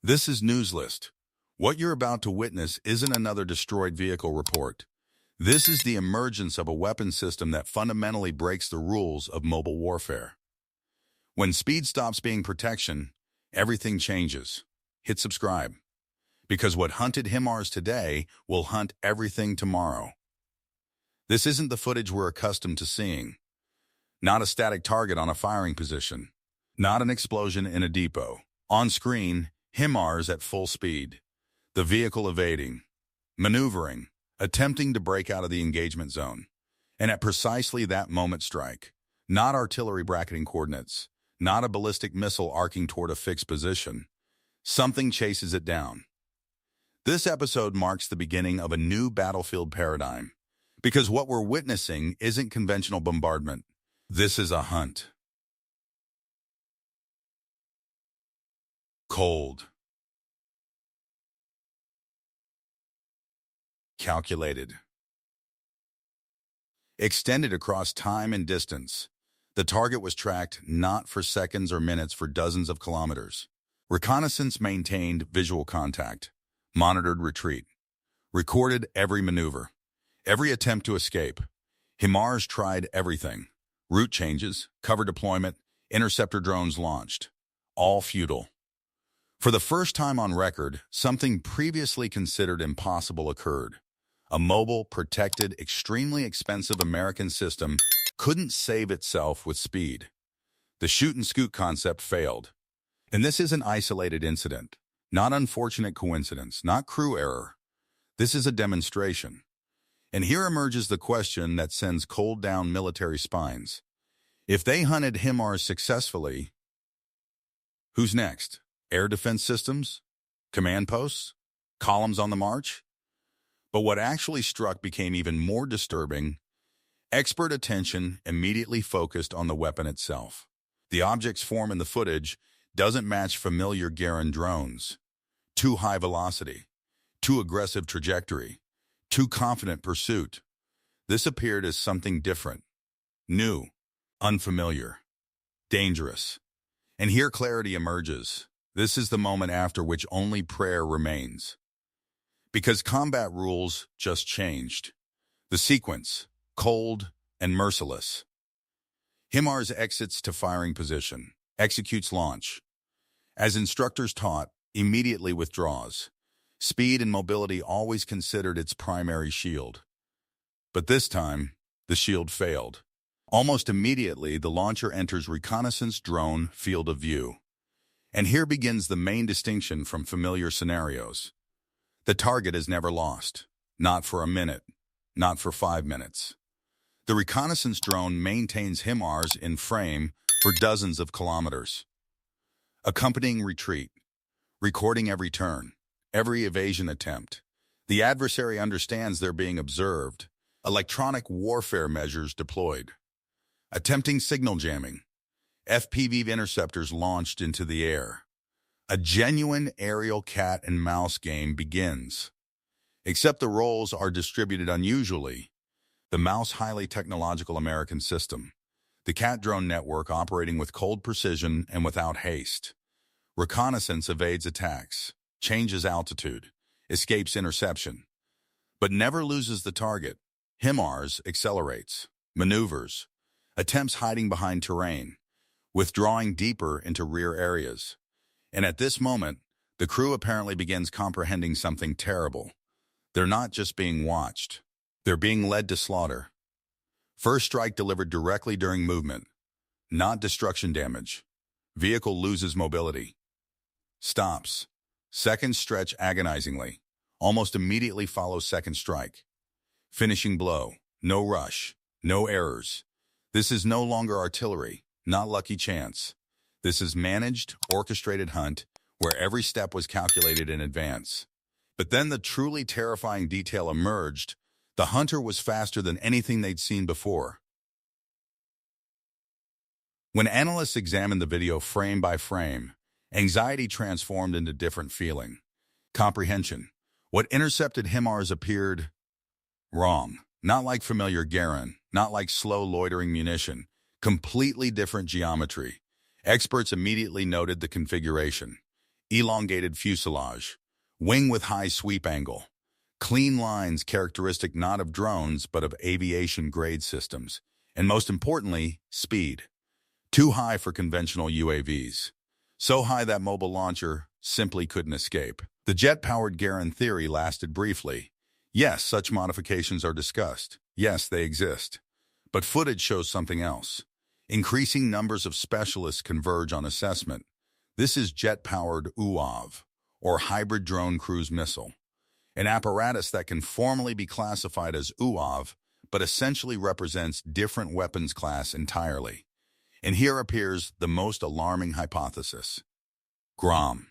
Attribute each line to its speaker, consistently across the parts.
Speaker 1: This is News List. What you're about to witness isn't another destroyed vehicle report. This is the emergence of a weapon system that fundamentally breaks the rules of mobile warfare. When speed stops being protection, everything changes. Hit subscribe. Because what hunted HIMARS today will hunt everything tomorrow. This isn't the footage we're accustomed to seeing. Not a static target on a firing position. Not an explosion in a depot. On screen, HIMARS at full speed. The vehicle evading, maneuvering, attempting to break out of the engagement zone. And at precisely that moment strike. Not artillery bracketing coordinates. Not a ballistic missile arcing toward a fixed position. Something chases it down. This episode marks the beginning of a new battlefield paradigm. Because what we're witnessing isn't conventional bombardment. This is a hunt. Cold. Calculated. Extended across time and distance. The target was tracked not for seconds or minutes for dozens of kilometers. Reconnaissance maintained visual contact, monitored retreat, recorded every maneuver, every attempt to escape. HIMARS tried everything. Route changes, cover deployment, interceptor drones launched. All futile. For the first time on record, something previously considered impossible occurred. A mobile, protected, extremely expensive American system couldn't save itself with speed. The shoot-and-scoot concept failed. And this is an isolated incident, not unfortunate coincidence, not crew error. This is a demonstration. And here emerges the question that sends cold down military spines. If they hunted HIMARS successfully, who's next? Air defense systems? Command posts? Columns on the march? But what actually struck became even more disturbing. Expert attention immediately focused on the weapon itself. The object's form in the footage doesn't match familiar Garand drones. Too high velocity, too aggressive trajectory, too confident pursuit. This appeared as something different, new, unfamiliar, dangerous. And here clarity emerges. This is the moment after which only prayer remains. Because combat rules just changed. The sequence, cold and merciless. HIMARS exits to firing position, executes launch. As instructors taught, immediately withdraws. Speed and mobility always considered its primary shield. But this time, the shield failed. Almost immediately, the launcher enters reconnaissance drone field of view. And here begins the main distinction from familiar scenarios. The target is never lost. Not for a minute. Not for 5 minutes. The reconnaissance drone maintains HIMARS in frame for dozens of kilometers. Accompanying retreat. Recording every turn. Every evasion attempt. The adversary understands they're being observed. Electronic warfare measures deployed. Attempting signal jamming. FPV interceptors launched into the air. A genuine aerial cat and mouse game begins. Except the roles are distributed unusually. The mouse highly technological American system. The cat drone network operating with cold precision and without haste. Reconnaissance evades attacks, changes altitude, escapes interception, but never loses the target. HIMARS accelerates, maneuvers, attempts hiding behind terrain, withdrawing deeper into rear areas. And at this moment, the crew apparently begins comprehending something terrible. They're not just being watched. They're being led to slaughter. First strike delivered directly during movement. Not destruction damage. Vehicle loses mobility. Stops. Second stretch agonizingly. Almost immediately follows second strike. Finishing blow. No rush. No errors. This is no longer artillery. Not lucky chance. This is managed, orchestrated hunt where every step was calculated in advance. But then the truly terrifying detail emerged. The hunter was faster than anything they'd seen before. When analysts examined the video frame by frame, anxiety transformed into different feeling. Comprehension. What intercepted HIMARS appeared wrong. Not like familiar Garand, not like slow loitering munition. Completely different geometry. Experts immediately noted the configuration. elongated fuselage, wing with high sweep angle, clean lines characteristic not of drones but of aviation-grade systems, and most importantly, speed. Too high for conventional UAVs. So high that mobile launcher simply couldn't escape. The jet-powered Garand theory lasted briefly. Yes, such modifications are discussed. Yes, they exist. But footage shows something else. Increasing numbers of specialists converge on assessment. This is jet-powered UAV, or hybrid drone cruise missile, an apparatus that can formally be classified as UAV, but essentially represents different weapons class entirely. And here appears the most alarming hypothesis. GROM.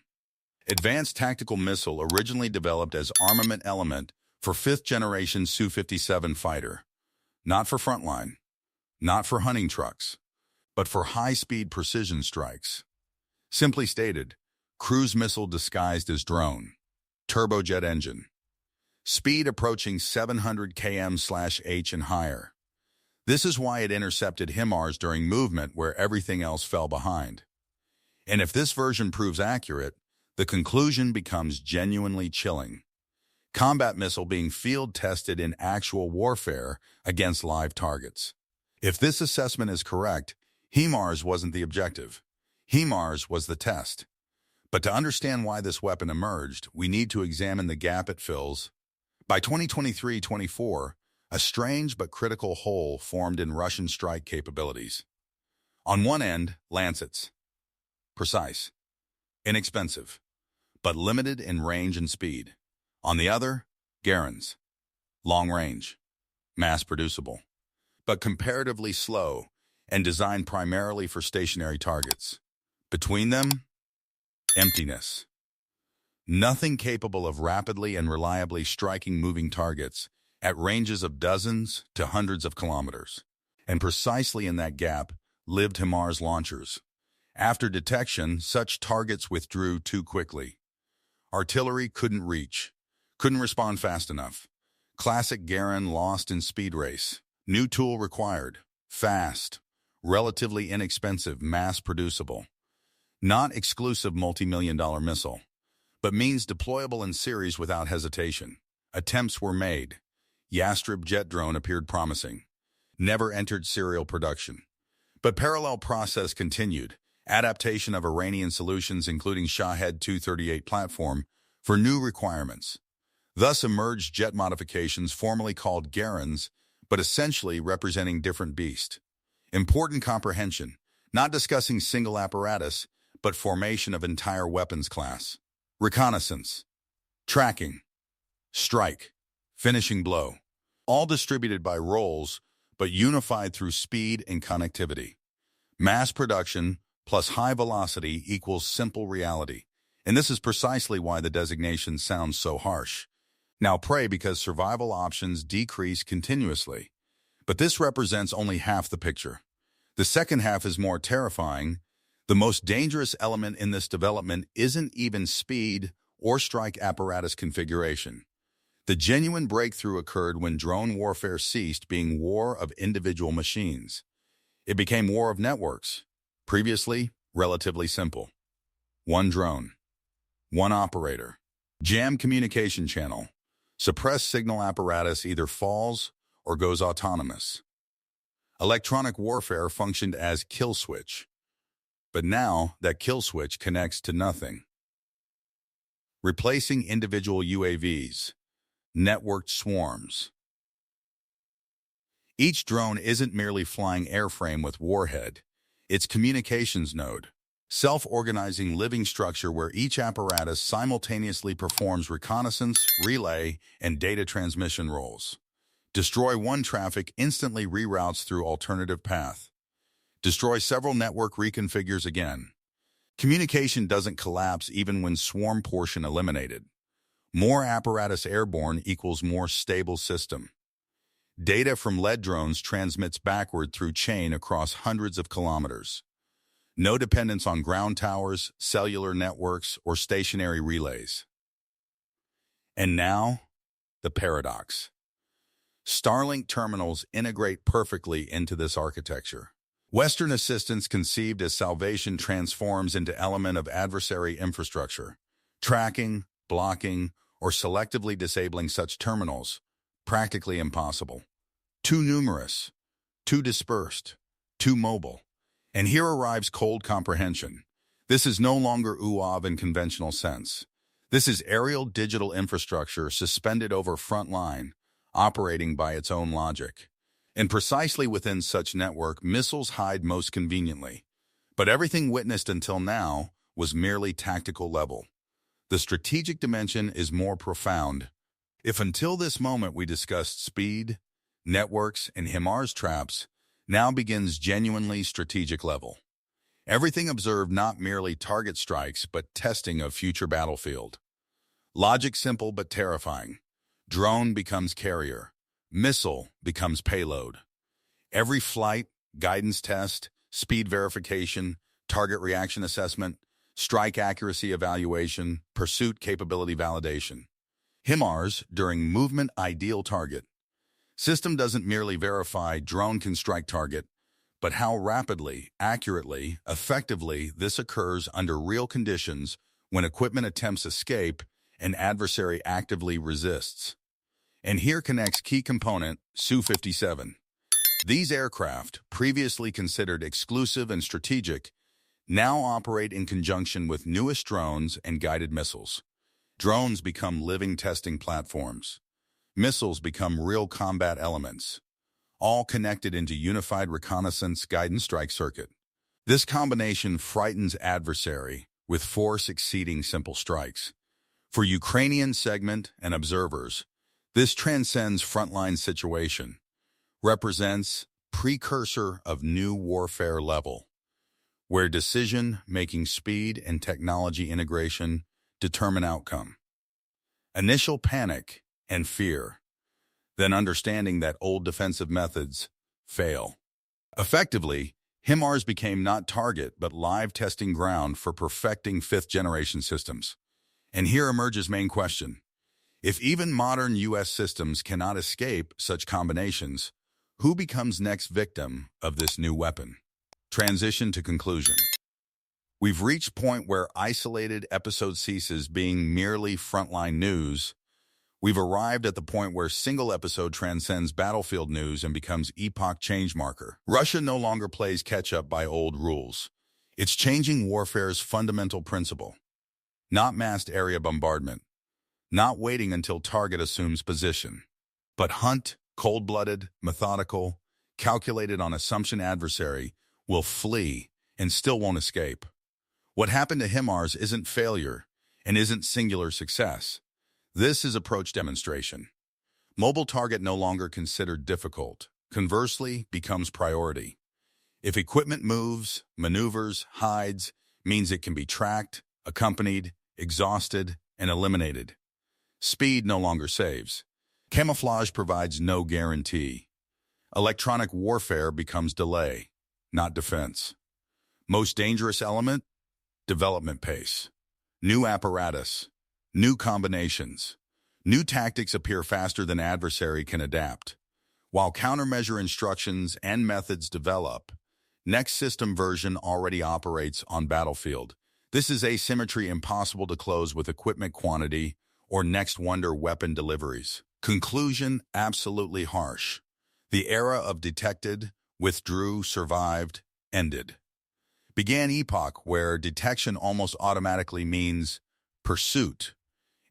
Speaker 1: Advanced Tactical Missile, originally developed as armament element for 5th-generation Su-57 fighter. Not for frontline, not for hunting trucks, but for high-speed precision strikes. Simply stated, cruise missile disguised as drone. Turbojet engine. Speed approaching 700 km/h and higher. This is why it intercepted HIMARS during movement where everything else fell behind. And if this version proves accurate, the conclusion becomes genuinely chilling. Combat missile being field-tested in actual warfare against live targets. If this assessment is correct, HIMARS wasn't the objective. HIMARS was the test. But to understand why this weapon emerged, we need to examine the gap it fills. By 2023-24, a strange but critical hole formed in Russian strike capabilities. On one end, Lancets. Precise, inexpensive, but limited in range and speed. On the other, Garands. Long range, mass-producible, but comparatively slow and designed primarily for stationary targets. Between them, emptiness. Nothing capable of rapidly and reliably striking moving targets at ranges of dozens to hundreds of kilometers. And precisely in that gap lived HIMARS launchers. After detection, such targets withdrew too quickly. Artillery couldn't reach, couldn't respond fast enough. Classic Garand lost in speed race. New tool required. Fast, relatively inexpensive, mass-producible. Not exclusive multi-million-dollar missile, but means deployable in series without hesitation. Attempts were made. Yastrib jet drone appeared promising. Never entered serial production. But parallel process continued. Adaptation of Iranian solutions, including Shahed 238 platform, for new requirements. Thus emerged jet modifications formerly called Garands, but essentially representing different beast. Important comprehension, not discussing single apparatus, but formation of entire weapons class. Reconnaissance, tracking, strike, finishing blow, all distributed by roles, but unified through speed and connectivity. Mass production plus high velocity equals simple reality, and this is precisely why the designation sounds so harsh. Now pray because survival options decrease continuously. But this represents only half the picture. The second half is more terrifying. The most dangerous element in this development isn't even speed or strike apparatus configuration. The genuine breakthrough occurred when drone warfare ceased being war of individual machines. It became war of networks. Previously, relatively simple. One drone, one operator, jam communication channel, suppressed signal apparatus either falls or goes autonomous. Electronic warfare functioned as kill switch. But now that kill switch connects to nothing. Replacing individual UAVs, networked swarms. Each drone isn't merely flying airframe with warhead. It's communications node, self-organizing living structure where each apparatus simultaneously performs reconnaissance, relay, and data transmission roles. Destroy one traffic instantly reroutes through alternative path. Destroy several network reconfigures again. Communication doesn't collapse even when swarm portion eliminated. More apparatus airborne equals more stable system. Data from lead drones transmits backward through chain across hundreds of kilometers. No dependence on ground towers, cellular networks, or stationary relays. And now, the paradox. Starlink terminals integrate perfectly into this architecture. Western assistance conceived as salvation transforms into element of adversary infrastructure, tracking, blocking, or selectively disabling such terminals, practically impossible. Too numerous, too dispersed, too mobile. And here arrives cold comprehension. This is no longer UAV in conventional sense. This is aerial digital infrastructure suspended over front line, operating by its own logic. And precisely within such network, missiles hide most conveniently. But everything witnessed until now was merely tactical level. The strategic dimension is more profound. If until this moment we discussed speed, networks, and HIMARS traps, now begins genuinely strategic level. Everything observed not merely target strikes, but testing of future battlefield. Logic simple but terrifying. Drone becomes carrier. Missile becomes payload. Every flight, guidance test, speed verification, target reaction assessment, strike accuracy evaluation, pursuit capability validation. HIMARS during movement ideal target. System doesn't merely verify drone can strike target, but how rapidly, accurately, effectively this occurs under real conditions when equipment attempts escape and adversary actively resists. And here connects key component, Su-57. These aircraft, previously considered exclusive and strategic, now operate in conjunction with newest drones and guided missiles. Drones become living testing platforms. Missiles become real combat elements, all connected into unified reconnaissance guidance strike circuit. This combination frightens adversary with force exceeding simple strikes. For Ukrainian segment and observers, this transcends frontline situation, represents precursor of new warfare level, where decision-making speed and technology integration determine outcome. Initial panic and fear, then understanding that old defensive methods fail. Effectively, HIMARS became not target but live testing ground for perfecting fifth-generation systems. And here emerges main question. If even modern U.S. systems cannot escape such combinations, who becomes next victim of this new weapon? Transition to conclusion. We've reached point where isolated episode ceases being merely frontline news. We've arrived at the point where single episode transcends battlefield news and becomes epoch change marker. Russia no longer plays catch-up by old rules. It's changing warfare's fundamental principle. Not massed area bombardment. Not waiting until target assumes position, but hunt, cold-blooded, methodical, calculated on assumption adversary will flee and still won't escape. What happened to HIMARS isn't failure and isn't singular success. This is approach demonstration. Mobile target no longer considered difficult, conversely becomes priority. If equipment moves, maneuvers, hides, means it can be tracked, accompanied, exhausted, and eliminated. Speed no longer saves. Camouflage provides no guarantee. Electronic warfare becomes delay, not defense. Most dangerous element? Development pace. New apparatus. New combinations. New tactics appear faster than adversary can adapt. While countermeasure instructions and methods develop, next system version already operates on battlefield. This is asymmetry impossible to close with equipment quantity or next wonder weapon deliveries. Conclusion absolutely harsh. The era of detected, withdrew, survived, ended. Began epoch where detection almost automatically means pursuit,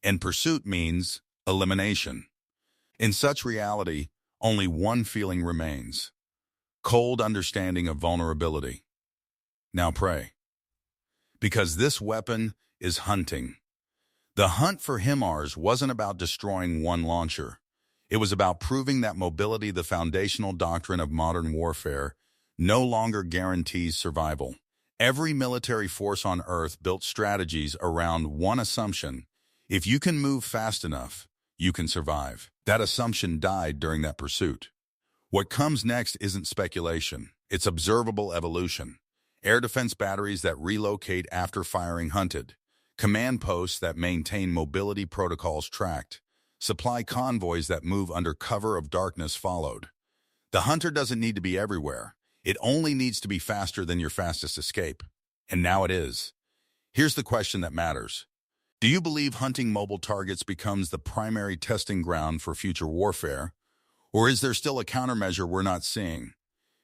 Speaker 1: and pursuit means elimination. In such reality, only one feeling remains: cold understanding of vulnerability. Now pray. Because this weapon is hunting. The hunt for HIMARS wasn't about destroying one launcher. It was about proving that mobility, the foundational doctrine of modern warfare, no longer guarantees survival. Every military force on Earth built strategies around one assumption: if you can move fast enough, you can survive. That assumption died during that pursuit. What comes next isn't speculation. It's observable evolution. Air defense batteries that relocate after firing hunted. Command posts that maintain mobility protocols tracked. Supply convoys that move under cover of darkness followed. The hunter doesn't need to be everywhere. It only needs to be faster than your fastest escape. And now it is. Here's the question that matters. Do you believe hunting mobile targets becomes the primary testing ground for future warfare? Or is there still a countermeasure we're not seeing?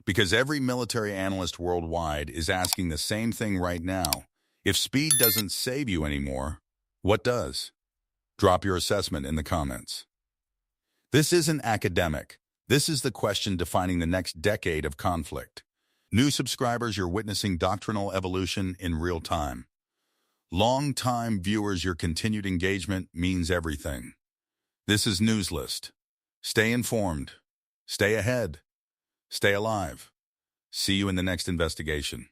Speaker 1: Because every military analyst worldwide is asking the same thing right now. If speed doesn't save you anymore, what does? Drop your assessment in the comments. This isn't academic. This is the question defining the next decade of conflict. New subscribers, you're witnessing doctrinal evolution in real time. Long-time viewers, your continued engagement means everything. This is Newslist. Stay informed. Stay ahead. Stay alive. See you in the next investigation.